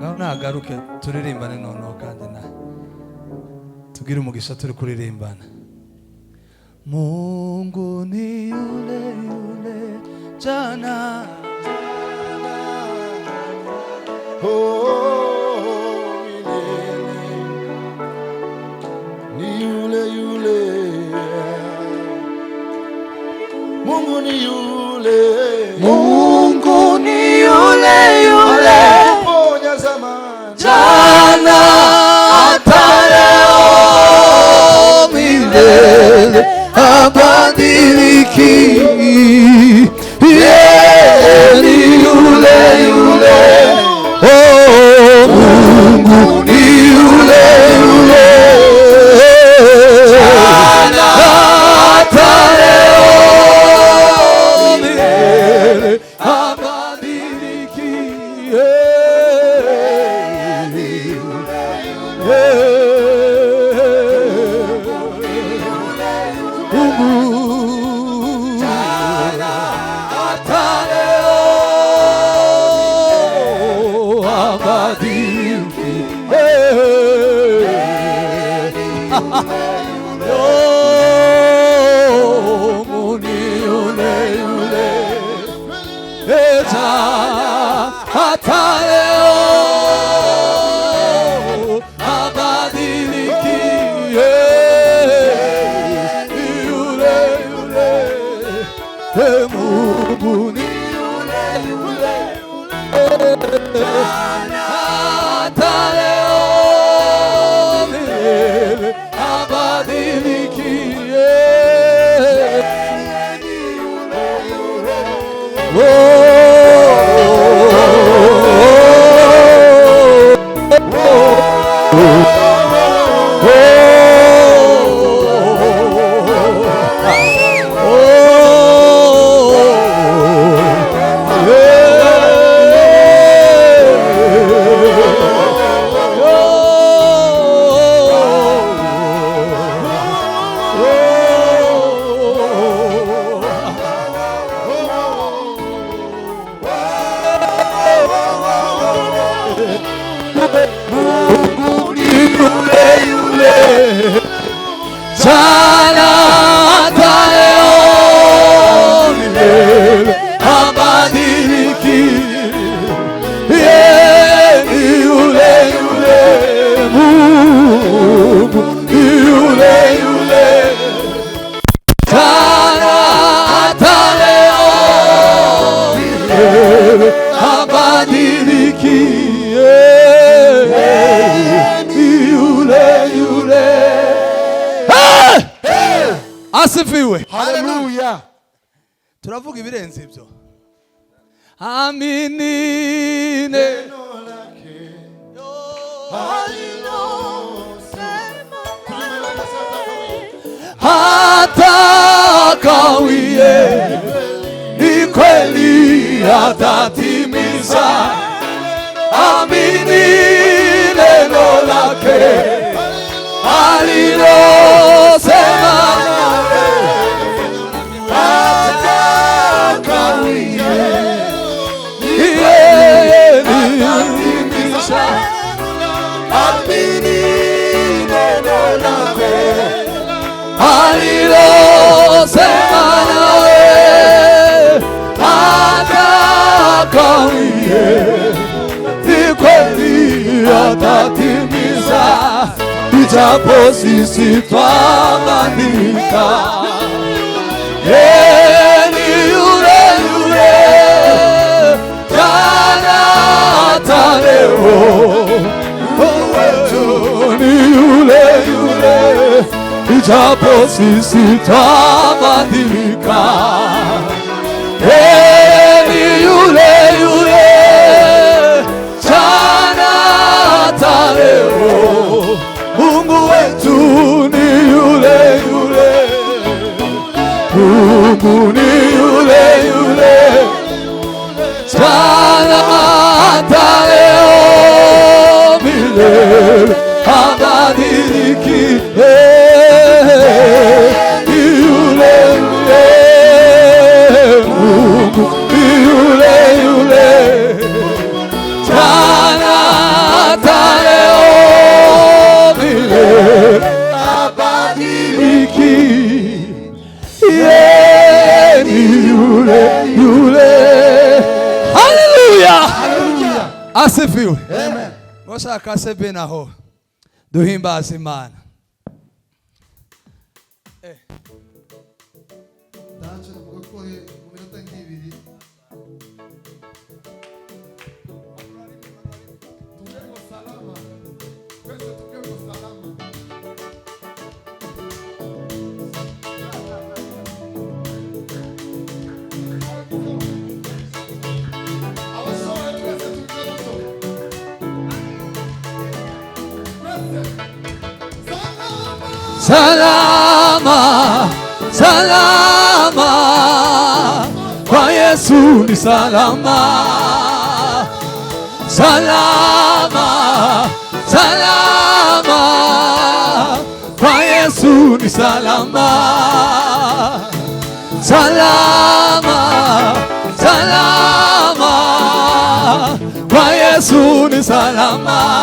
nagaruke turirimbane noneho kandi na tugire umugisha turi kuririmbana. Mungu ni yule yule jana, ni yule yule. Mungu ni yule, Mungu ni yule yule jana hata leo milele habadiliki. Yeye ni yule yule, oh Mungu ni yule yule jana hata leo milele habadiliki. Asifiwe. Hallelujah. Turavuga ibirenze ibyo. Amini neno lake hata kawie, ni kweli atatimiza. Amini neno lake alilosema, alilosema nawe atakawie, ni kweli atatimiza. Ijapo sisi twabadilika, yeye ni yule yule jana hata leo. Ni yule yule, ijapo sisi twabadilika, yeye ni yule yule jana hata leo. Mungu wetu ni yule yule, Mungu ni yule yule jana hata leo milele habadiliki. Yule yule Mungu asifiwe. Amen. Ngoshaka sebe naho duhimbaza Imana. Ndaje navuga ko mu minota nk'ibiri tugeko salama. Twese tugeko salama. Abasore twese tugeko. Salama, salama, kwa Yesu ni salama. Salama, salama, kwa Yesu ni salama. Salama, salama, kwa Yesu ni salama.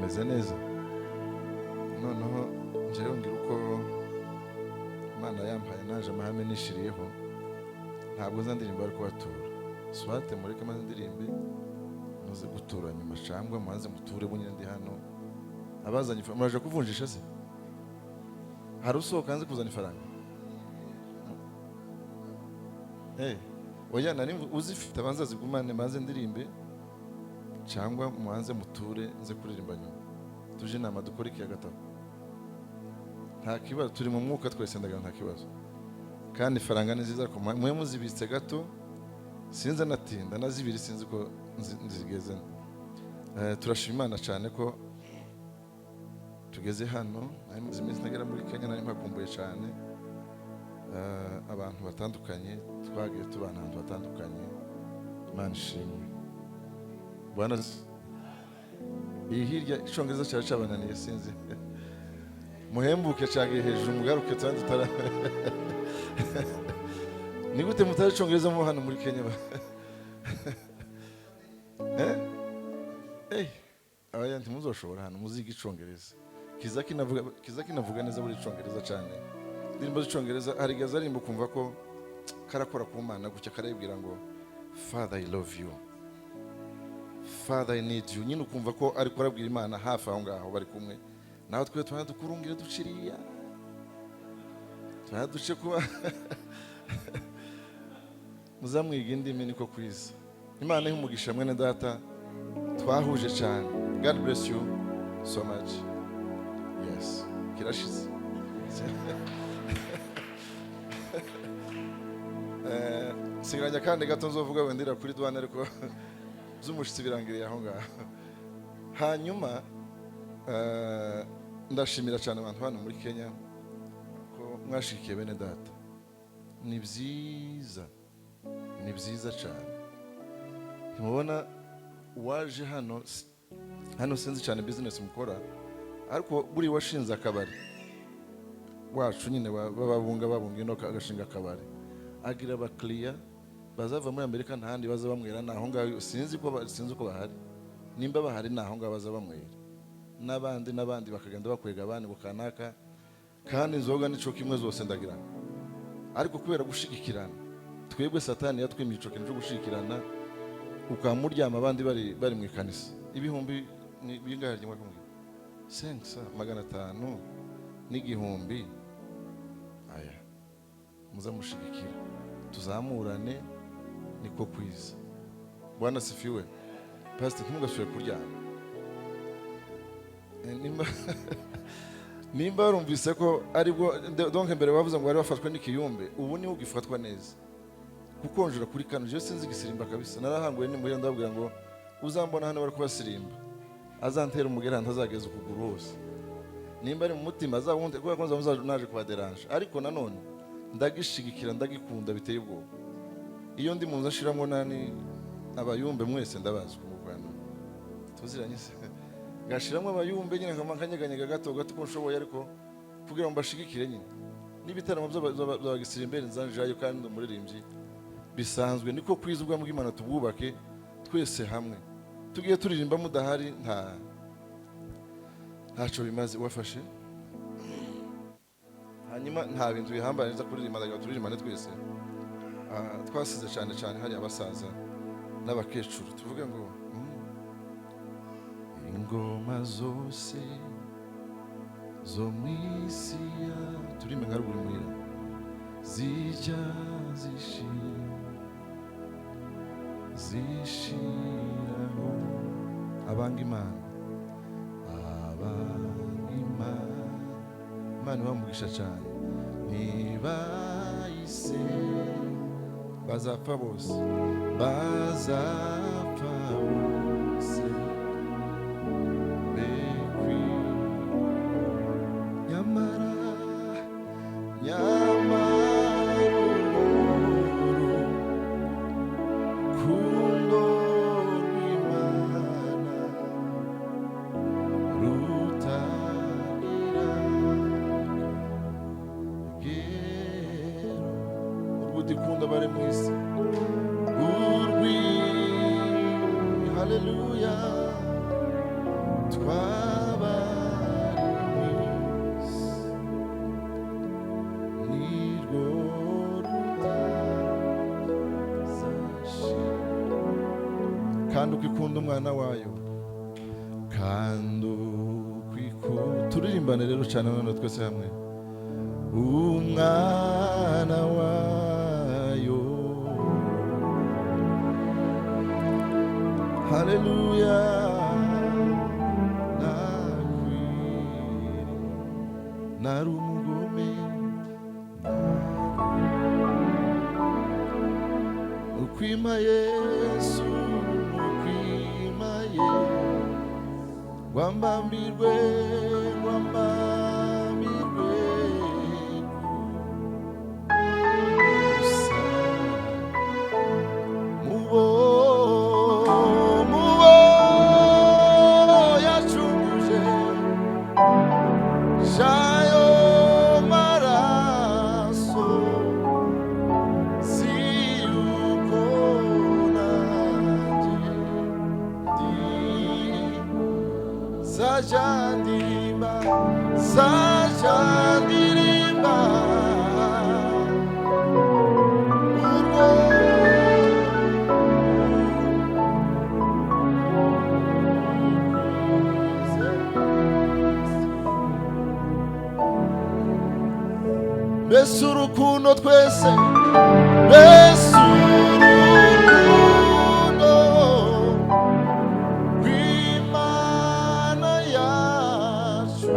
Meze neza. Noneho njewe ngira uko Imana yampaye naje amahame nishiriyeho. Ntabwo za ndirimbo ari kubatura. Swate mureke maze ndirimbe muze gutura nyuma cyangwa muhanze muture bunyine ndi hano. Abazanye muraje kuvunjisha se? Hari usohoka hanze kuzana ifaranga? Oya nari uzifite abanza zigumane maze ndirimbe cyangwa muhanze muture nze kuririmba nyuma. Tuje inama dukora iki ya gatatu. Nta kibazo turi mu mwuka twese ndaga nta kibazo. Kandi faranga ni nziza ko mwe muzibitse gato sinze natinda nazibiri sinzi ko nzigeze. Turashima Imana cyane ko tugeze hano. Ari mu zimeze nagera muri Kenya nari mpakumbuye cyane. Abantu batandukanye twagiye tubana ahantu batandukanye. Imana ishimwe. Bwana iyi hirya icyongereza cyari cyabananiye sinzi. Muhembuke cyagiye hejuru mugaruke kandi tutara. Ni gute mutari icyongereza mu hano muri Kenya ba? Abaya ntimuzoshobora hano muziga icyongereza. Kizaki navuga neza muri icyongereza cyane. Ndirimbo z'icyongereza harigaza arimbo kumva ko karakora ku Mana gucya karayibwira ngo Father I love you. Father I need you. Nyine ukumva ko ari kurabwira Imana hafi aho ngaho bari kumwe. Naho twe dukurungire duciriya. Duce kuba muzamwiga indimi niko kwiza. Imana ihumugisha mwene data twahuje cyane. God bless you so much. Yes. Kirashize. Sigiranya kandi gato nzovuga wendera kuri Dwane ariko z'umushitsi birangiriye aho ngaho. Hanyuma ndashimira cyane abantu hano muri Kenya ko mwashikiye bene data. Ni byiza cyane. Mubona waje hano sinzi cyane business mukora, ariko buri washinze akabari wacu nyine babunga ino agashinga akabari, agira abakiriya bazava muri Amerika ntahandi baza bamwera naho ngaho, sinzi uko bahari, nimba bahari naho ngaho baza bamwera, n'abandi bakagenda bakwega abandi bukanaka, kandi inzoga nico kimwe zose ndagira. Ariko kubera gushigikirana, twebwe satani yatwimye ico kintu cyo gushigikirana, ukamuryama abandi bari mu ikanisa. Ibihumbi bingahe ryimwe kumwe 500 n'igihumbi. Aya muza mushigikira, tuzamurane, niko kwiza. Bwana sifiwe. Pastor ntugasubire kuryama. Nimba warumvise ko aribwo donc mbere bavuze ngo bari bafatwa n'ikiyumbe, ubu niho ugifatwa neza. Kukonjura kuri kano je sinzi gisirimba kabisa. Narahanguye ni muri ndabwira ngo uzambona hano bari kubasirimba, azantera umugera ntazageza ukuguru hose. Nimba ari mu mutima azawunte kuko konza naje kubaderanje, ariko nanone ndagishigikira, ndagikunda biteye ubwoba. Iyo ndi munza shiramo nani abayumbe mwese ndabazi kumukwana tuziranye se, gashiramo abayumbe nyine nkanyeganyega gato ko nshoboye, ariko kugira ngo mbashigikire nyine n'ibitaramo by'abagisirimbe nzanjayo, kandi umuririmbyi bisanzwe niko kwiza ubwa bw'Imana tubwubake twese hamwe. Tugiye turirimba mudahari ntaco bimaze. Wafashe hanyuma nta bintu bihambaye nza kuririmba, ndagira turirimbane twese. Twasize cyane hari abasaza n'abakecuru, tuvuge ngo ingoma zose zo mwisi turime nka ruguru mwira zijya zishiraho abanga Imana bamugisha cyane, nibayise bazapfa bose bekwi nyamara kundo rw'Imana rutangira gero urwudikunda bari mu isi haleluya twabaris nirwo rutazashi, kandi ukikunda umwana wayo, kandi ukikunda. Turirimbane rero cyane none twese hamwe, umwana wayo. Haleluya nari umugome, ukwima Yesu, ukwimaye wambambirwe sajandirimba mbese urukundo twese, mbese urukundo rw'Imana yacu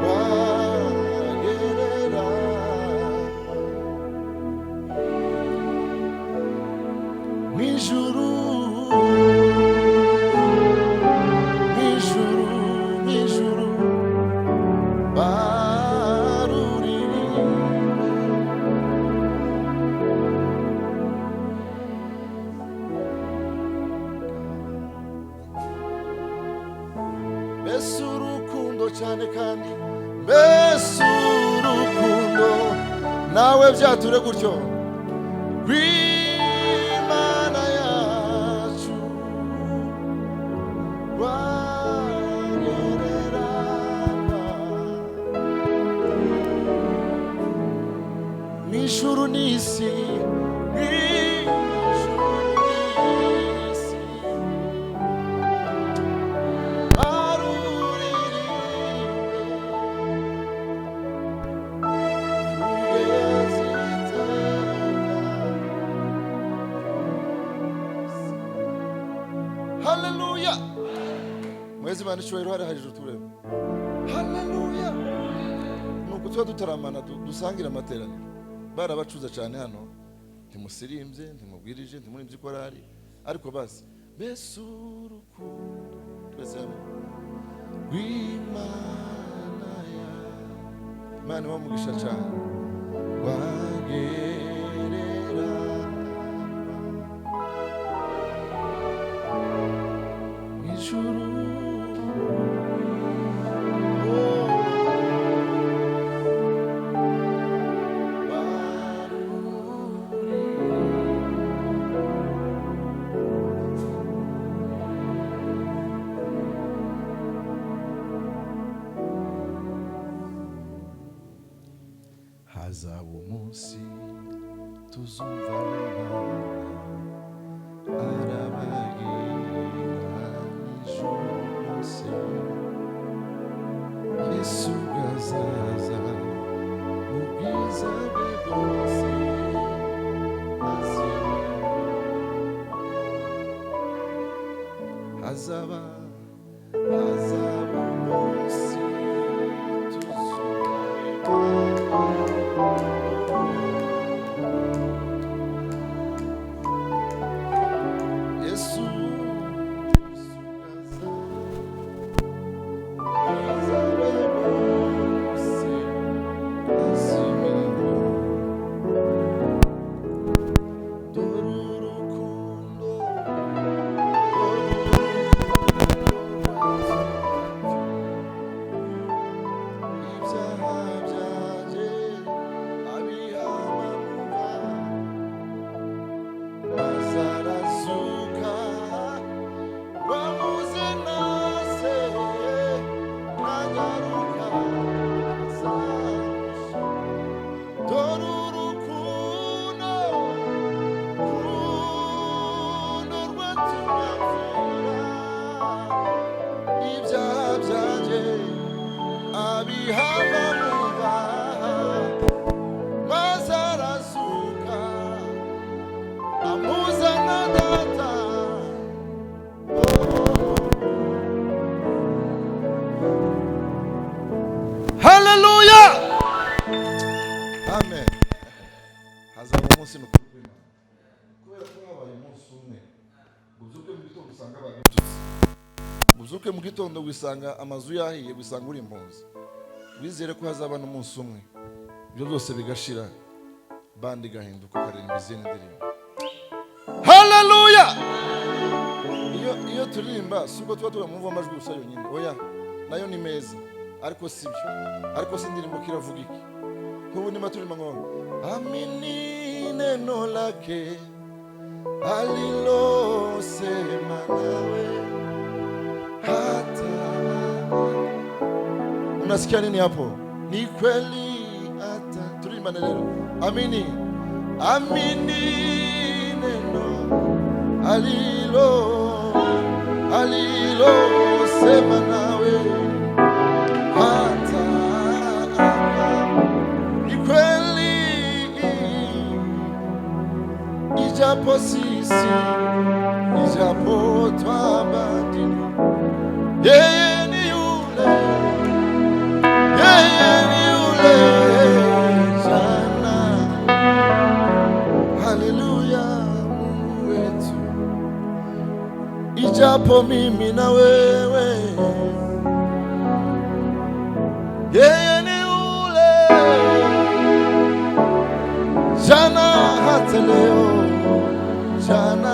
rwagerera mw'ijuru mbese urukundo nawe byature gutyo rw'Imana yacu rwagereranywa n'ijuru n'isi Hallelujah. Mwezi bana cyo hari hejuru tureba. Hallelujah. Nuko twa dutaramana dusangira amateraniro. Barabacuza cyane hano. Ntimusirimbye, ntimubwirije, ntimurimbye korari. Ariko basi mbese urukundo twese rw'Imana ya Imana bamugisha cyane. Wagerera ijuru hazaba umunsi tuzumva arabagirira ijuru ryose Yesu azaza mu bwiza bwe bwose hazaba umunsi Uzuke mu gitondo wisanga amazu yahiye wisanga uri impunzi wizere ko hazaba n'umunsi umwe ibyo byose bigashira bandi gahinduka karindwi izindi ndirimbo. Hallelujah. Iyo turirimba suko tuba mwumva amajwi gusa yonyine oya nayo ni meza ariko sibyo ariko sindirimbo kiravuga iki kubu nima turimo ngo amini neno lake alilosema nawe hata. Unasikia nini hapo? Ni kweli hata. Tulimba neno. Amini. Amini neno alilo sema nawe hata. Ni kweli ijapo sisi ijapo twabadili yeye ni yule jana. Haleluya Mungu wetu ijapo mimi na wewe yeye ni yule jana hata leo jana